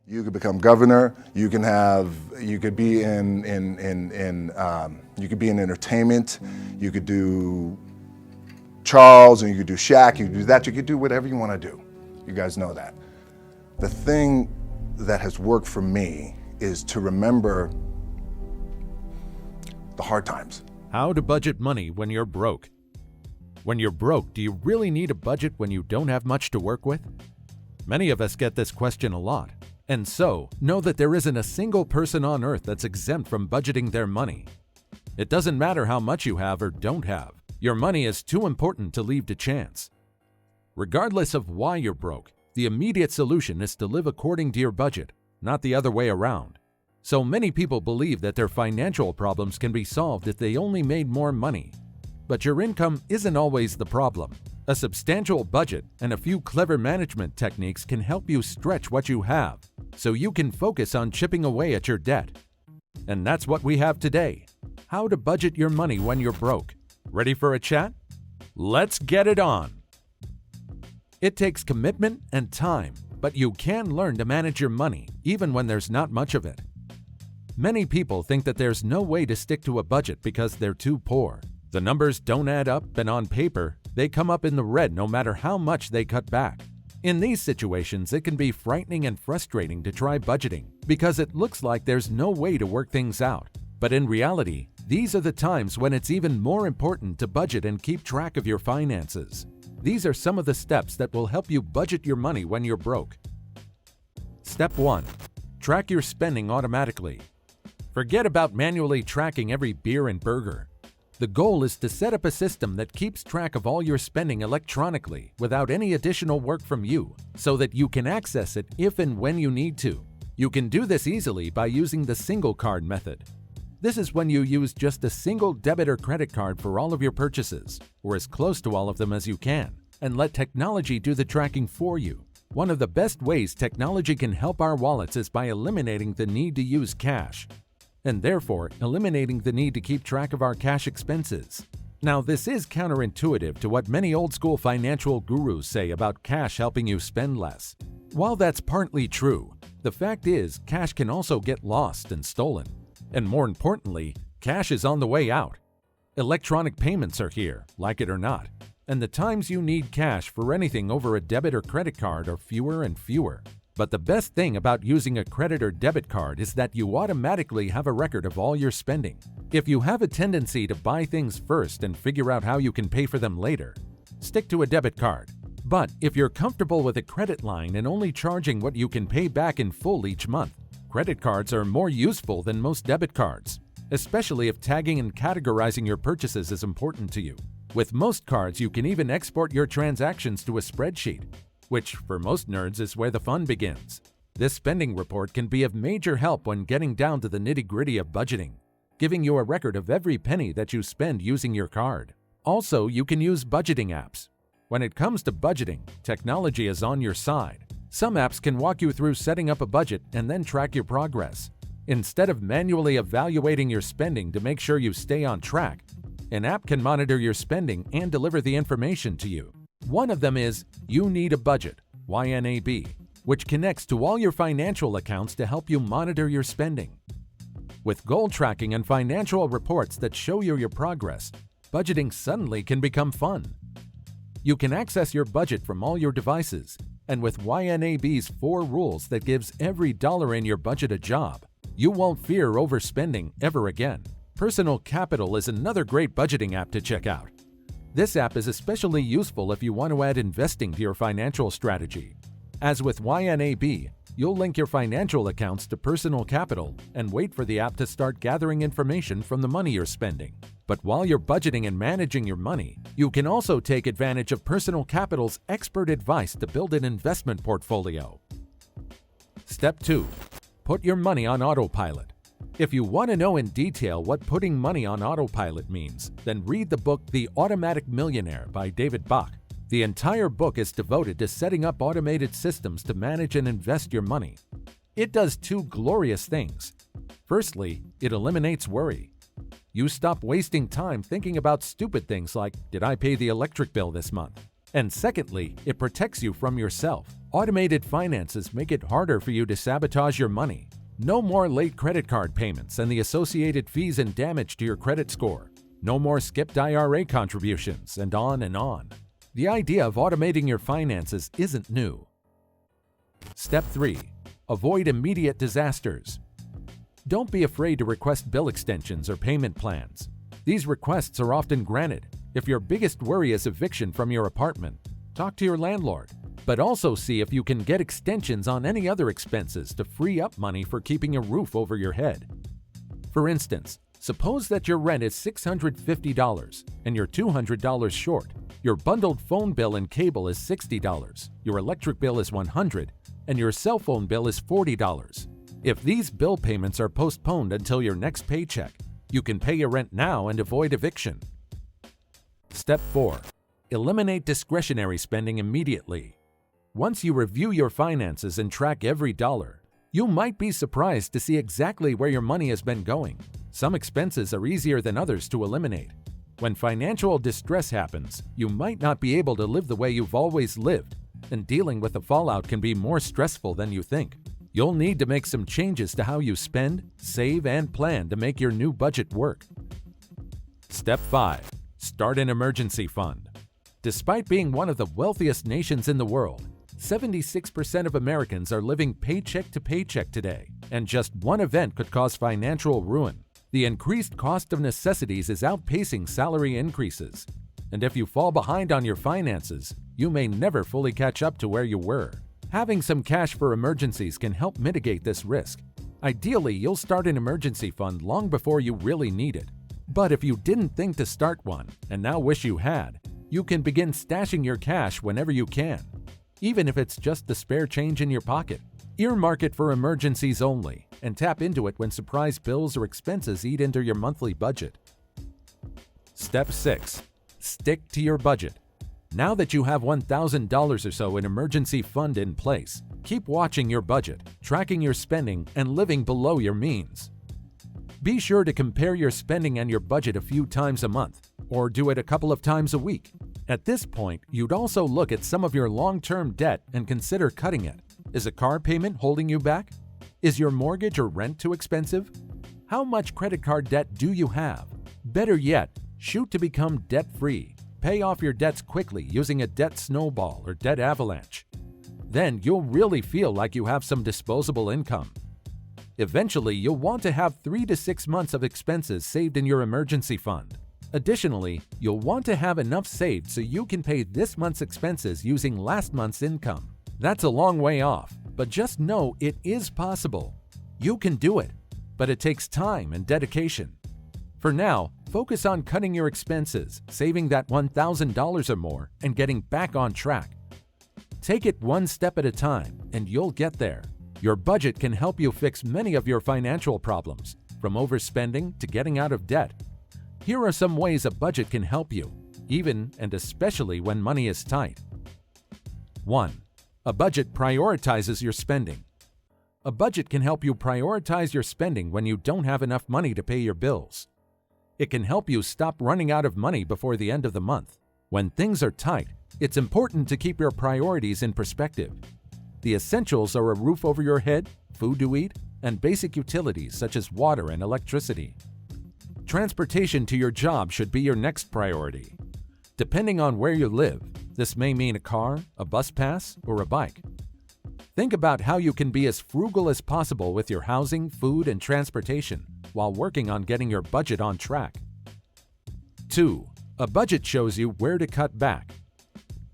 You could become governor. You could be in entertainment. You could do Charles, and you could do Shaq. You could do that. You could do whatever you want to do. You guys know that. The thing that has worked for me is to remember the hard times. How to budget money when you're broke. When you're broke, do you really need a budget when you don't have much to work with? Many of us get this question a lot. And so, know that there isn't a single person on earth that's exempt from budgeting their money. It doesn't matter how much you have or don't have. Your money is too important to leave to chance. Regardless of why you're broke, the immediate solution is to live according to your budget, not the other way around. So many people believe that their financial problems can be solved if they only made more money. But your income isn't always the problem. A substantial budget and a few clever management techniques can help you stretch what you have, so you can focus on chipping away at your debt. And that's what we have today. How to budget your money when you're broke. Ready for a chat? Let's get it on! It takes commitment and time, but you can learn to manage your money even when there's not much of it. Many people think that there's no way to stick to a budget because they're too poor. The numbers don't add up, and on paper, they come up in the red no matter how much they cut back. In these situations, it can be frightening and frustrating to try budgeting because it looks like there's no way to work things out. But in reality, these are the times when it's even more important to budget and keep track of your finances. These are some of the steps that will help you budget your money when you're broke. Step 1. Track your spending automatically. Forget about manually tracking every beer and burger. The goal is to set up a system that keeps track of all your spending electronically without any additional work from you, so that you can access it if and when you need to. You can do this easily by using the single card method. This is when you use just a single debit or credit card for all of your purchases, or as close to all of them as you can, and let technology do the tracking for you. One of the best ways technology can help our wallets is by eliminating the need to use cash, and therefore eliminating the need to keep track of our cash expenses. Now, this is counterintuitive to what many old-school financial gurus say about cash helping you spend less. While that's partly true, the fact is cash can also get lost and stolen. And more importantly, cash is on the way out. Electronic payments are here, like it or not, and the times you need cash for anything over a debit or credit card are fewer and fewer. But the best thing about using a credit or debit card is that you automatically have a record of all your spending. If you have a tendency to buy things first and figure out how you can pay for them later, stick to a debit card. But if you're comfortable with a credit line and only charging what you can pay back in full each month, credit cards are more useful than most debit cards, especially if tagging and categorizing your purchases is important to you. With most cards, you can even export your transactions to a spreadsheet, which for most nerds is where the fun begins. This spending report can be of major help when getting down to the nitty-gritty of budgeting, giving you a record of every penny that you spend using your card. Also, you can use budgeting apps. When it comes to budgeting, technology is on your side. Some apps can walk you through setting up a budget and then track your progress. Instead of manually evaluating your spending to make sure you stay on track, an app can monitor your spending and deliver the information to you. One of them is You Need a Budget, YNAB, which connects to all your financial accounts to help you monitor your spending. With goal tracking and financial reports that show you your progress, budgeting suddenly can become fun. You can access your budget from all your devices, and with YNAB's 4 rules that gives every dollar in your budget a job, you won't fear overspending ever again. Personal Capital is another great budgeting app to check out. This app is especially useful if you want to add investing to your financial strategy. As with YNAB, you'll link your financial accounts to Personal Capital and wait for the app to start gathering information from the money you're spending. But while you're budgeting and managing your money, you can also take advantage of Personal Capital's expert advice to build an investment portfolio. Step 2. Put your money on autopilot. If you want to know in detail what putting money on autopilot means, then read the book The Automatic Millionaire by David Bach. The entire book is devoted to setting up automated systems to manage and invest your money. It does 2 glorious things. Firstly, it eliminates worry. You stop wasting time thinking about stupid things like, did I pay the electric bill this month? And secondly, it protects you from yourself. Automated finances make it harder for you to sabotage your money. No more late credit card payments and the associated fees and damage to your credit score. No more skipped IRA contributions, and on and on. The idea of automating your finances isn't new. Step 3. Avoid immediate disasters. Don't be afraid to request bill extensions or payment plans. These requests are often granted. If your biggest worry is eviction from your apartment, talk to your landlord. But also see if you can get extensions on any other expenses to free up money for keeping a roof over your head. For instance, suppose that your rent is $650 and you're $200 short. Your bundled phone bill and cable is $60, your electric bill is $100, and your cell phone bill is $40. If these bill payments are postponed until your next paycheck, you can pay your rent now and avoid eviction. Step 4. Eliminate discretionary spending immediately. Once you review your finances and track every dollar, you might be surprised to see exactly where your money has been going. Some expenses are easier than others to eliminate. When financial distress happens, you might not be able to live the way you've always lived, and dealing with the fallout can be more stressful than you think. You'll need to make some changes to how you spend, save, and plan to make your new budget work. Step 5. Start an emergency fund. Despite being one of the wealthiest nations in the world, 76% of Americans are living paycheck to paycheck today, and just one event could cause financial ruin. The increased cost of necessities is outpacing salary increases, and if you fall behind on your finances, you may never fully catch up to where you were. Having some cash for emergencies can help mitigate this risk. Ideally, you'll start an emergency fund long before you really need it. But if you didn't think to start one and now wish you had, you can begin stashing your cash whenever you can. Even if it's just the spare change in your pocket. Earmark it for emergencies only and tap into it when surprise bills or expenses eat into your monthly budget. Step 6. Stick to your budget. Now that you have $1,000 or so in emergency fund in place, keep watching your budget, tracking your spending, and living below your means. Be sure to compare your spending and your budget a few times a month, or do it a couple of times a week. At this point, you'd also look at some of your long-term debt and consider cutting it. Is a car payment holding you back? Is your mortgage or rent too expensive? How much credit card debt do you have? Better yet, shoot to become debt-free. Pay off your debts quickly using a debt snowball or debt avalanche. Then you'll really feel like you have some disposable income. Eventually, you'll want to have 3 to 6 months of expenses saved in your emergency fund. Additionally, you'll want to have enough saved so you can pay this month's expenses using last month's income. That's a long way off, but just know it is possible. You can do it, but it takes time and dedication. For now, focus on cutting your expenses, saving that $1,000 or more, and getting back on track. Take it one step at a time, and you'll get there. Your budget can help you fix many of your financial problems, from overspending to getting out of debt. Here are some ways a budget can help you, even and especially when money is tight. 1. A budget prioritizes your spending. A budget can help you prioritize your spending when you don't have enough money to pay your bills. It can help you stop running out of money before the end of the month. When things are tight, it's important to keep your priorities in perspective. The essentials are a roof over your head, food to eat, and basic utilities such as water and electricity. Transportation to your job should be your next priority. Depending on where you live, this may mean a car, a bus pass, or a bike. Think about how you can be as frugal as possible with your housing, food, and transportation while working on getting your budget on track. 2. A budget shows you where to cut back.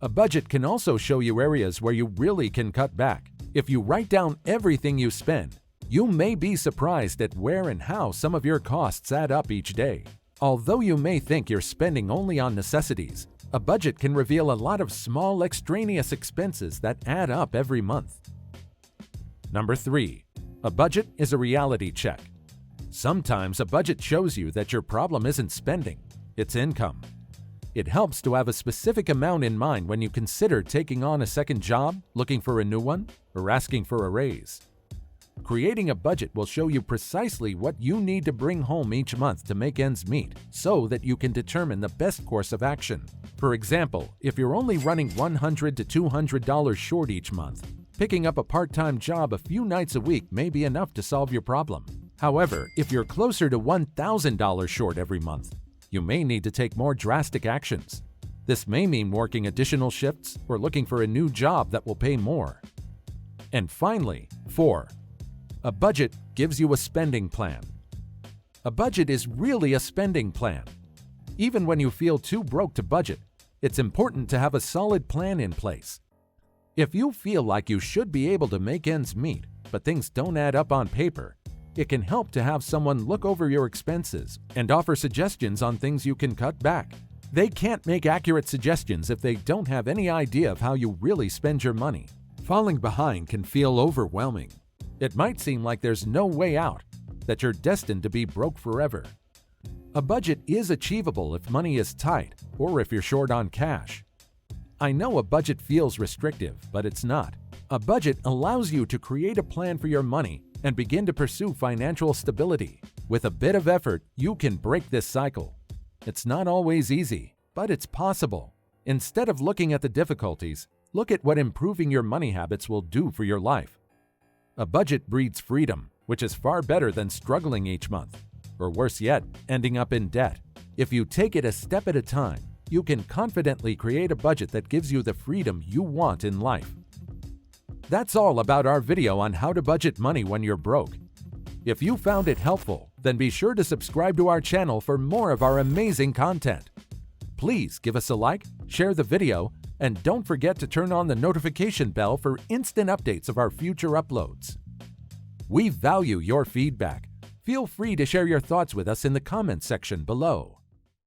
A budget can also show you areas where you really can cut back. If you write down everything you spend, you may be surprised at where and how some of your costs add up each day. Although you may think you're spending only on necessities, a budget can reveal a lot of small extraneous expenses that add up every month. Number 3. A budget is a reality check. Sometimes a budget shows you that your problem isn't spending, it's income. It helps to have a specific amount in mind when you consider taking on a second job, looking for a new one, or asking for a raise. Creating a budget will show you precisely what you need to bring home each month to make ends meet so that you can determine the best course of action. For example, if you're only running $100 to $200 short each month, picking up a part-time job a few nights a week may be enough to solve your problem. However, if you're closer to $1,000 short every month, you may need to take more drastic actions. This may mean working additional shifts or looking for a new job that will pay more. And finally, 4. A budget gives you a spending plan. A budget is really a spending plan. Even when you feel too broke to budget, it's important to have a solid plan in place. If you feel like you should be able to make ends meet, but things don't add up on paper, it can help to have someone look over your expenses and offer suggestions on things you can cut back. They can't make accurate suggestions if they don't have any idea of how you really spend your money. Falling behind can feel overwhelming. It might seem like there's no way out, that you're destined to be broke forever. A budget is achievable if money is tight or if you're short on cash. I know a budget feels restrictive, but it's not. A budget allows you to create a plan for your money and begin to pursue financial stability. With a bit of effort, you can break this cycle. It's not always easy, but it's possible. Instead of looking at the difficulties, look at what improving your money habits will do for your life. A budget breeds freedom, which is far better than struggling each month, or worse yet, ending up in debt. If you take it a step at a time, you can confidently create a budget that gives you the freedom you want in life. That's all about our video on how to budget money when you're broke. If you found it helpful, then be sure to subscribe to our channel for more of our amazing content. Please give us a like, share the video, and don't forget to turn on the notification bell for instant updates of our future uploads. We value your feedback. Feel free to share your thoughts with us in the comments section below.